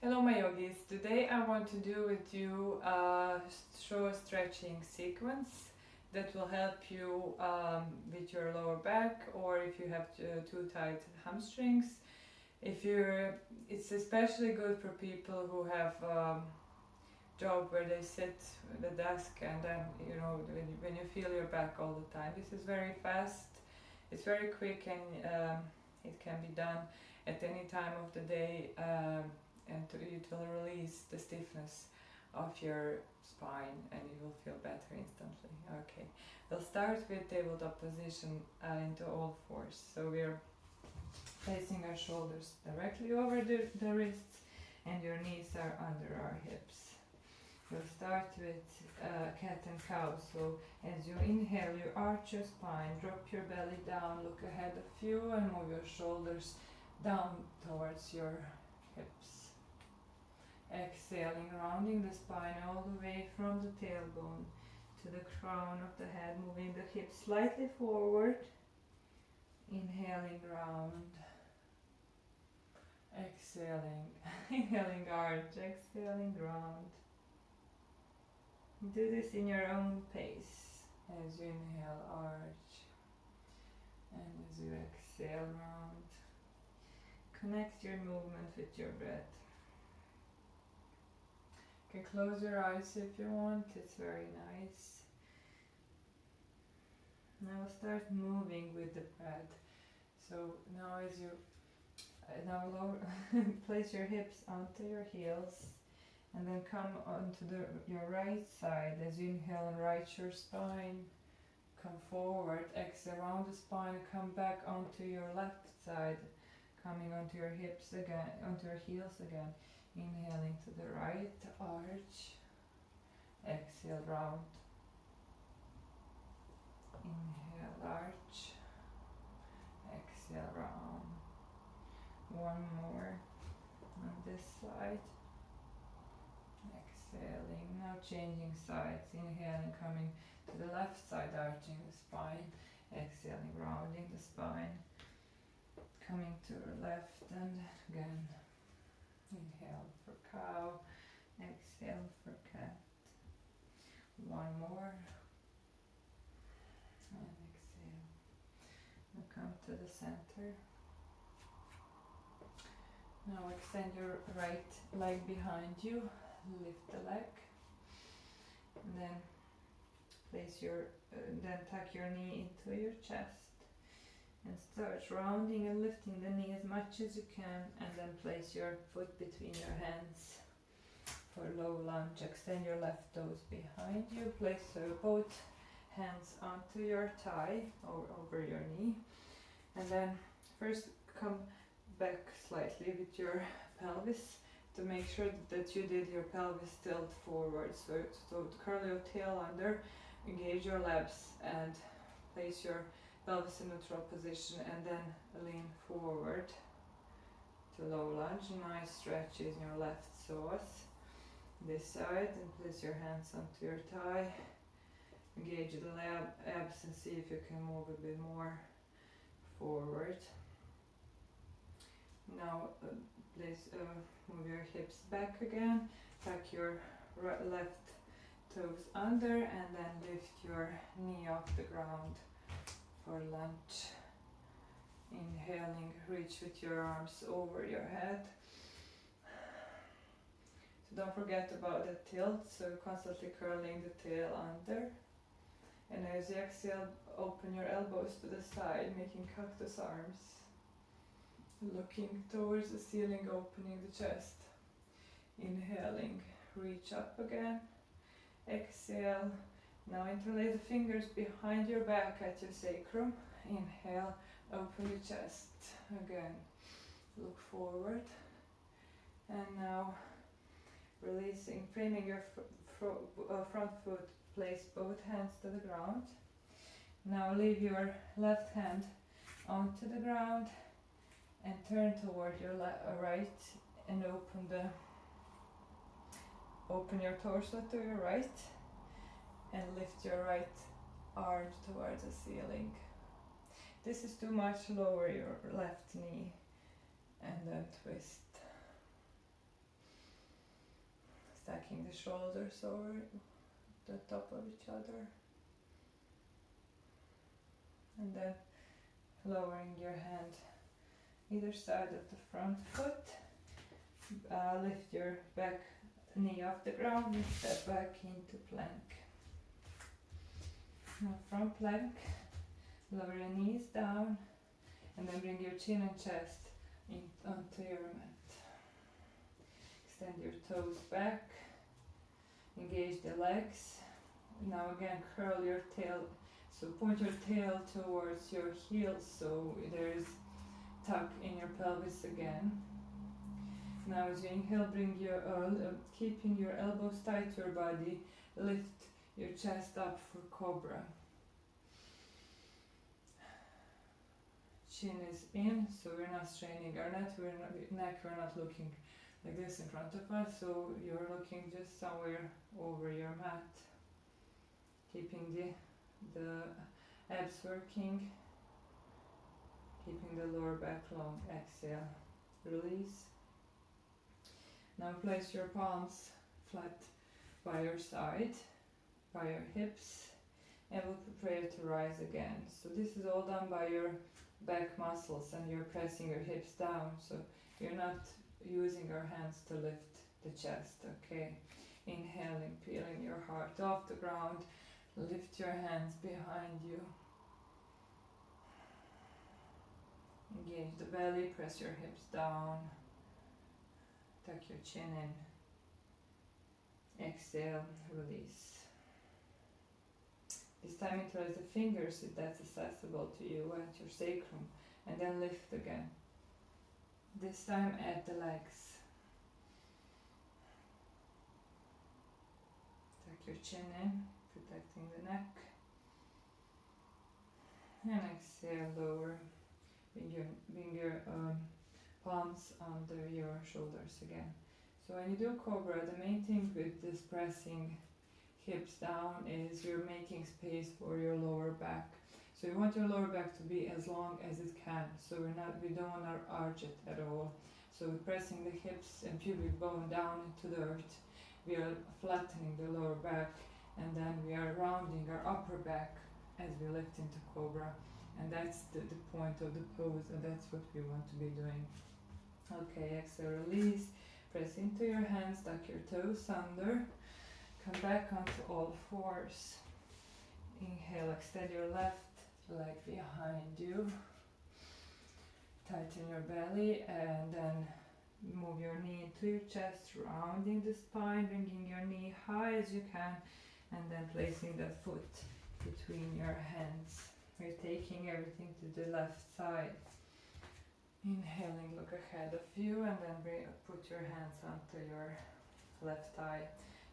Hello my yogis, today I want to do with you a show stretching sequence that will help you with your lower back, or if you have too tight hamstrings. It's especially good for people who have job where they sit at the desk and then when you feel your back all the time. This is very fast, it's very quick, and it can be done at any time of the day. It will release the stiffness of your spine and you will feel better instantly. Okay, we'll start with tabletop position into all fours. So we're placing our shoulders directly over the wrists and your knees are under our hips. We'll start with cat and cow. So as you inhale, you arch your spine, drop your belly down, look ahead of you and move your shoulders down towards your hips. Exhaling, rounding the spine all the way from the tailbone to the crown of the head, moving the hips slightly forward. Inhaling, round. Exhaling, inhaling, arch, exhaling, round. Do this in your own pace as you inhale, arch, and as you exhale, round. Connect your movement with your breath. You can close your eyes if you want, it's very nice. Now start moving with the breath. So now as you place your hips onto your heels and then come onto your right side. As you inhale and right your spine, come forward, exhale around the spine, come back onto your left side, coming onto your hips again, onto your heels again. Inhaling to the right, arch, exhale, round. Inhale, arch, exhale, round. One more on this side. Exhaling, now changing sides. Inhaling, coming to the left side, arching the spine. Exhaling, rounding the spine. Coming to the left and again. Inhale for cow, exhale for cat. One more. And exhale. Now come to the center. Now extend your right leg behind you, lift the leg, and then then tuck your knee into your chest and start rounding and lifting the knee as much as you can, and then place your foot between your hands for low lunge. Extend your left toes behind you, place both hands onto your thigh or over your knee, and then first come back slightly with your pelvis to make sure that you did your pelvis tilt forward. So curl your tail under, engage your labs and place your pelvis in neutral position, and then lean forward to low lunge. Nice stretches in your left psoas. This side, and place your hands onto your thigh. Engage the abs and see if you can move a bit more forward. Now move your hips back again, tuck your left toes under, and then lift your knee off the ground for lunge. Inhaling, reach with your arms over your head. So don't forget about the tilt, so constantly curling the tail under. And as you exhale, open your elbows to the side, making cactus arms. Looking towards the ceiling, opening the chest. Inhaling, reach up again. Exhale. Now interlace the fingers behind your back at your sacrum. Inhale, open the chest. Again, look forward. And now releasing, framing your front foot. Place both hands to the ground. Now leave your left hand onto the ground and turn toward your right and open your torso to your right and lift your right arm towards the ceiling. This is too much, lower your left knee and then twist. stacking the shoulders over the top of each other. And then lowering your hand either side of the front foot. Lift your back knee off the ground and step back into plank. Now from plank, lower your knees down and then bring your chin and chest onto your mat. Extend your toes back, engage the legs. Now again curl your tail, so point your tail towards your heels so there is tuck in your pelvis again. Now as you inhale, bring your keeping your elbows tight to your body, lift your chest up for cobra. Chin is in, so we're not straining our neck, we're not looking like this in front of us, so you're looking just somewhere over your mat. Keeping the abs working, keeping the lower back long. Exhale, release. Now place your palms flat by your side, by your hips, and we'll prepare to rise again. So this is all done by your back muscles and you're pressing your hips down, so you're not using your hands to lift the chest, okay? Inhaling, peeling your heart off the ground, lift your hands behind you. Engage the belly, press your hips down, tuck your chin in. Exhale, release. This time interlace the fingers if that's accessible to you at your sacrum, and then lift again. This time add the legs. Tuck your chin in, protecting the neck. And exhale, lower. Bring your palms under your shoulders again. So when you do cobra, the main thing with this pressing hips down is you're making space for your lower back. So you want your lower back to be as long as it can. So we don't want to arch it at all. So we're pressing the hips and pubic bone down into the earth. We are flattening the lower back, and then we are rounding our upper back as we lift into cobra. And that's the point of the pose, and that's what we want to be doing. Okay, exhale, release. Press into your hands, tuck your toes under. Come back onto all fours. Inhale, extend your left leg behind you. Tighten your belly and then move your knee into your chest, rounding the spine, bringing your knee high as you can, and then placing the foot between your hands. We're taking everything to the left side. Inhaling, look ahead of you, and then put your hands onto your left thigh.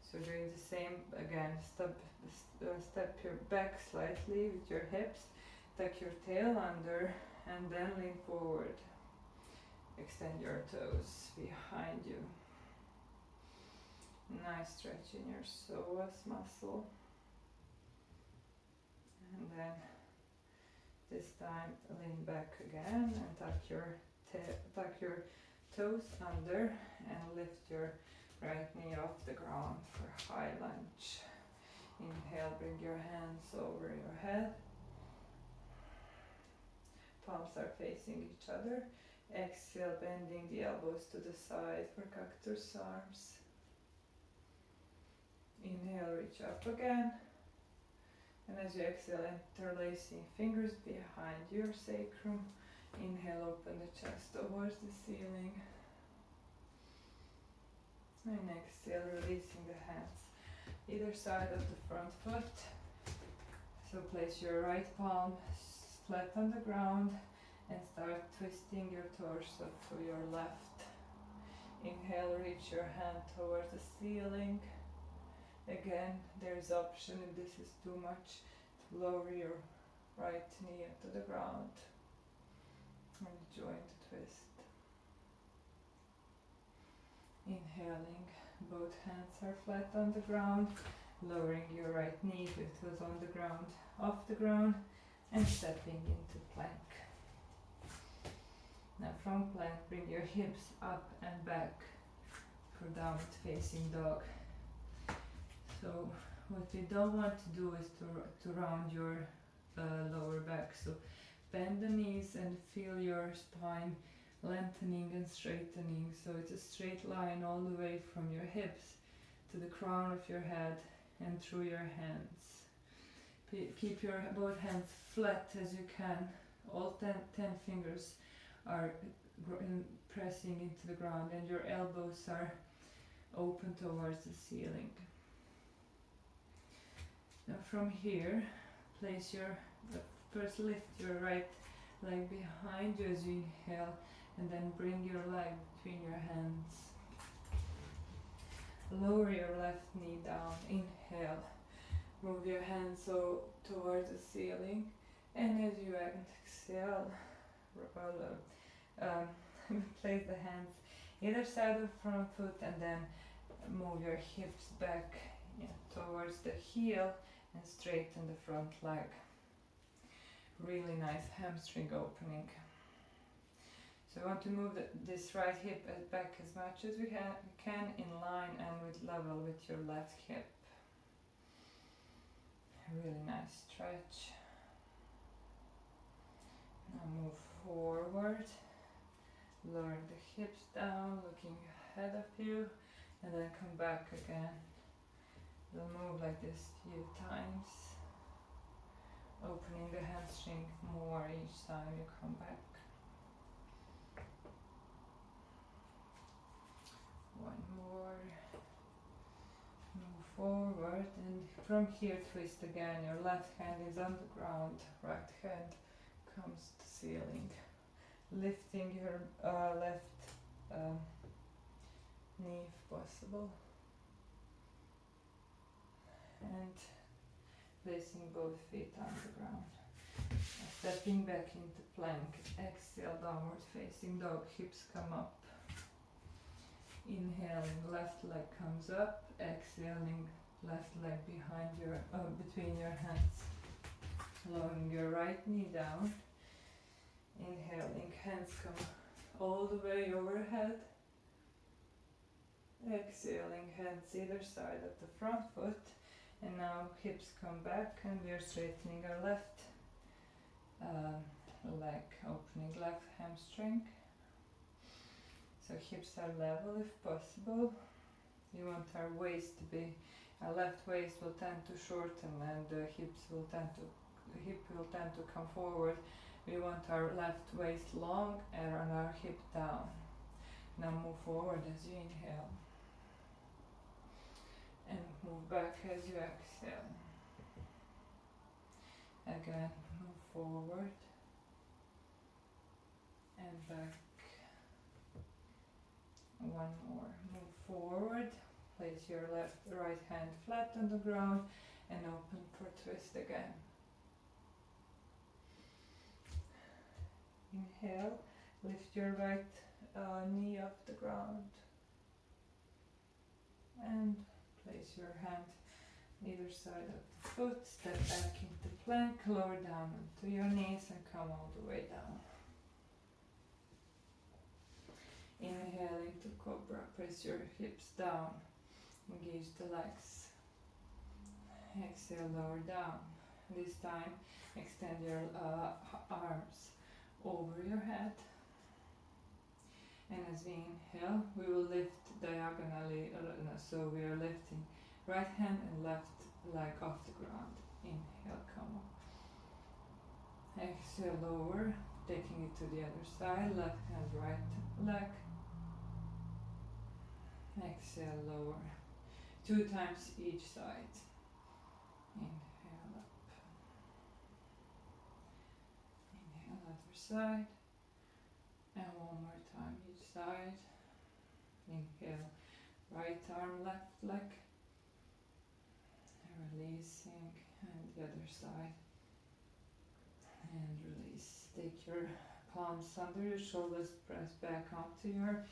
So doing the same again, step your back slightly with your hips, tuck your tail under, and then lean forward. Extend your toes behind you. Nice stretch in your psoas muscle. And then this time lean back again and tuck your toes under and lift your right knee off the ground for high lunge. Inhale, bring your hands over your head. Palms are facing each other. Exhale, bending the elbows to the side for cactus arms. Inhale, reach up again. And as you exhale, interlacing fingers behind your sacrum. Inhale, open the chest towards the ceiling. And exhale, releasing the hands either side of the front foot. So place your right palm flat on the ground and start twisting your torso to your left. Inhale, reach your hand towards the ceiling. Again, there's option if this is too much to lower your right knee into the ground and join the twist. Inhaling, both hands are flat on the ground, lowering your right knee if it was on the ground, off the ground, and stepping into plank. Now from plank, bring your hips up and back for downward facing dog. So what we don't want to do is to round your lower back. So bend the knees and feel your spine lengthening and straightening. So it's a straight line all the way from your hips to the crown of your head and through your hands. Keep your both hands flat as you can. All 10 fingers are pressing into the ground and your elbows are open towards the ceiling. Now from here, first lift your right leg behind you as you inhale, and then bring your leg between your hands. Lower your left knee down, inhale. Move your hands towards the ceiling, and as you exhale, place the hands either side of the front foot, and then move your hips back towards the heel and straighten the front leg. Really nice hamstring opening. So I want to move this right hip back as much as we can in line and with level with your left hip. Really nice stretch. Now move forward. Lower the hips down, looking ahead of you, and then come back again. You'll move like this a few times, opening the hamstring more each time you come back. One more. Move forward, and from here twist again. Your left hand is on the ground, right hand comes to ceiling. Lifting your left knee if possible. And placing both feet on the ground. Stepping back into plank. Exhale, downward facing dog. Hips come up. Inhaling, left leg comes up. Exhaling, left leg behind between your hands. Lowering your right knee down. Inhaling, hands come all the way overhead. Exhaling, hands either side of the front foot. And now hips come back, and we are straightening our left leg, opening left hamstring. So hips are level if possible. We want our waist to be, our left waist will tend to shorten, and the hip will tend to come forward. We want our left waist long and our hip down. Now move forward as you inhale. And move back as you exhale. Again, move forward and back. One more. Move forward. Place your right hand flat on the ground and open for twist again. Inhale. Lift your right knee off the ground. And place your hand either side of the foot, step back into plank, lower down onto your knees and come all the way down. Inhale into cobra, press your hips down, engage the legs. Exhale, lower down. This time, extend your arms over your head. And as we inhale, we will lift diagonally, so we are lifting right hand and left leg off the ground. Inhale, come up. Exhale, lower, taking it to the other side, left hand, right leg. Exhale, lower. 2 times each side. Inhale up. Inhale, other side. And one more time each side. Inhale, right arm, left leg. Releasing, and the other side. And release. Take your palms under your shoulders, press back onto your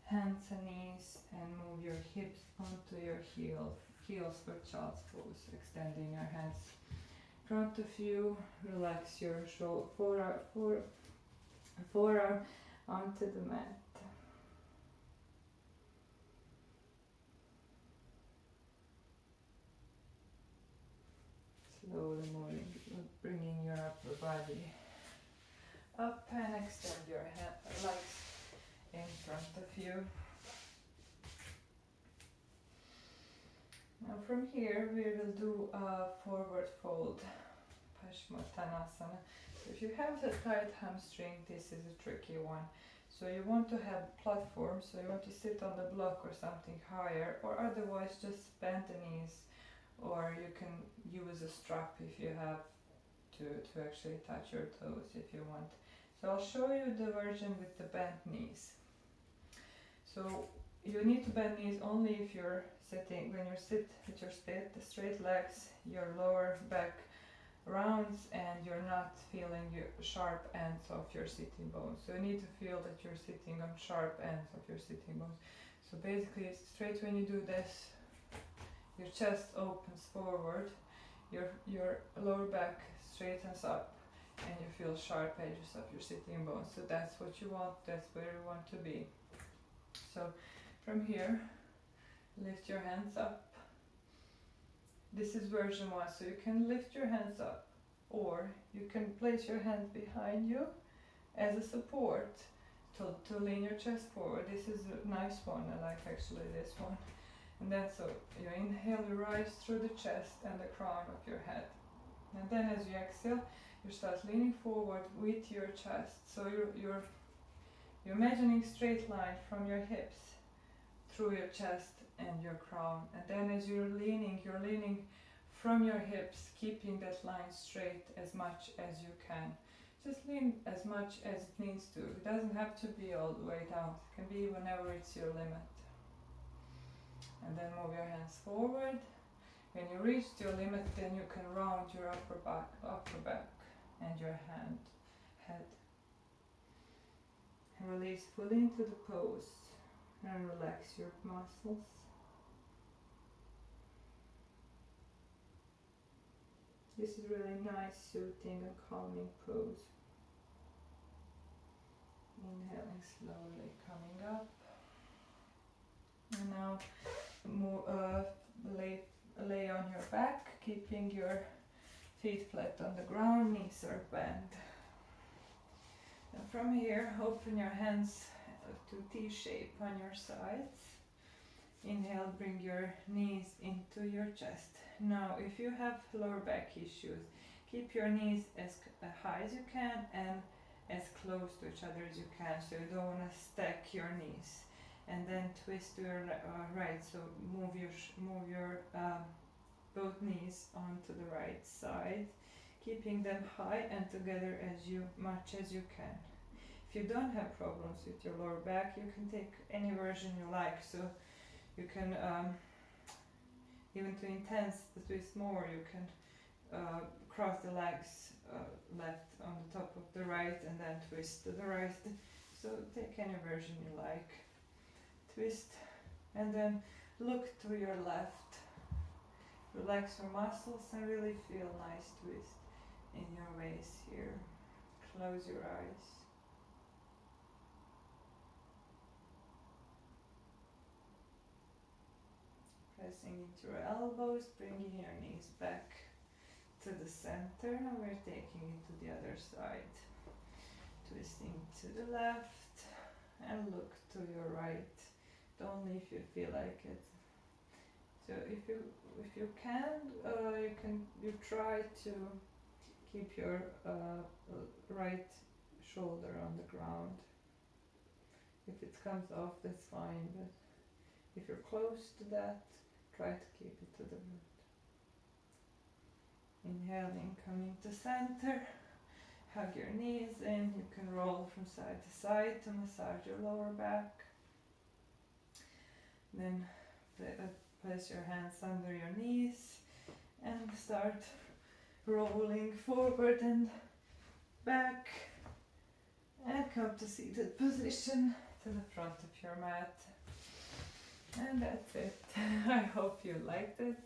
hands and knees, and move your hips onto your heels for child's pose. Extending your hands in front of you. Relax your forearm onto the mat. up and extend your legs in front of you. Now from here we will do a forward fold, Paschimottanasana. If you have the tight hamstring, this is a tricky one. So you want to have platform, so you want to sit on the block or something higher, or otherwise just bend the knees, or you can use a strap if you have to actually touch your toes if you want. So I'll show you the version with the bent knees. So you need to bend knees only if you're sitting, when you sit with your straight legs, your lower back rounds and you're not feeling your sharp ends of your sitting bones. So you need to feel that you're sitting on sharp ends of your sitting bones. So basically it's straight when you do this, your chest opens forward, your lower back straightens up and you feel sharp edges of your sitting bones. So that's what you want, that's where you want to be. So from here, lift your hands up. This is version 1, so you can lift your hands up, or you can place your hands behind you as a support to lean your chest forward. This is a nice one, I like actually this one. And then so you inhale, you rise through the chest and the crown of your head. And then as you exhale, you start leaning forward with your chest. So you're imagining straight line from your hips through your chest and your crown. And then as you're leaning from your hips, keeping that line straight as much as you can. Just lean as much as it needs to. It doesn't have to be all the way down. It can be whenever it's your limit. And then move your hands forward. When you reach your limit, then you can round your upper back and your head. And release fully into the pose and relax your muscles. This is really nice, soothing and calming pose. Inhaling slowly, coming up. And now lay on your back, keeping your feet flat on the ground, knees are bent. And from here, open your hands to T-shape on your sides. Inhale, bring your knees into your chest. Now, if you have lower back issues, keep your knees as high as you can and as close to each other as you can, so you don't want to stack your knees. And then twist to your right, so move your both knees onto the right side, keeping them high and together as much as you can. If you don't have problems with your lower back, you can take any version you like. So you can, even to intense the twist more, you can cross the legs left on the top of the right and then twist to the right. So take any version you like. Twist and then look to your left. Relax your muscles and really feel nice twist in your waist here. Close your eyes. Pressing into your elbows, bringing your knees back to the center, and we're taking it to the other side. Twisting to the left and look to your right, only if you feel like it. So if you can, you try to keep your right shoulder on the ground. If it comes off, that's fine, but if you're close to that, try to keep it to the root. Inhaling, coming to center. Hug your knees in. You can roll from side to side to massage your lower back. Then place your hands under your knees and start rolling forward and back and come to seated position to the front of your mat. And that's it. I hope you liked it.